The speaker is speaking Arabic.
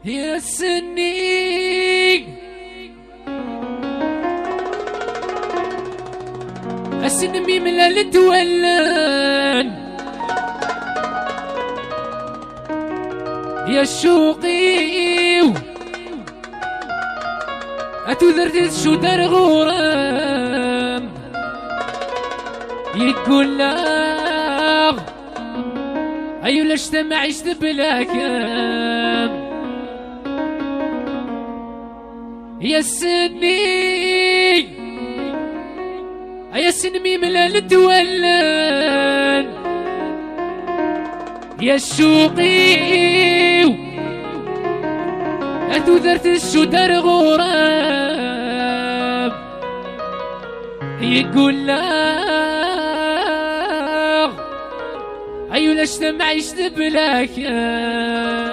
يا سني السنمي من التولان يا الشوقي أتذرت شو دار غرام يقول لا أيو لاش ما عشت بلا كام يا سنمي من التولان يا الشوقي أتذرت شو دار غرام يقول لا أيو لاش ما عشت بلا كام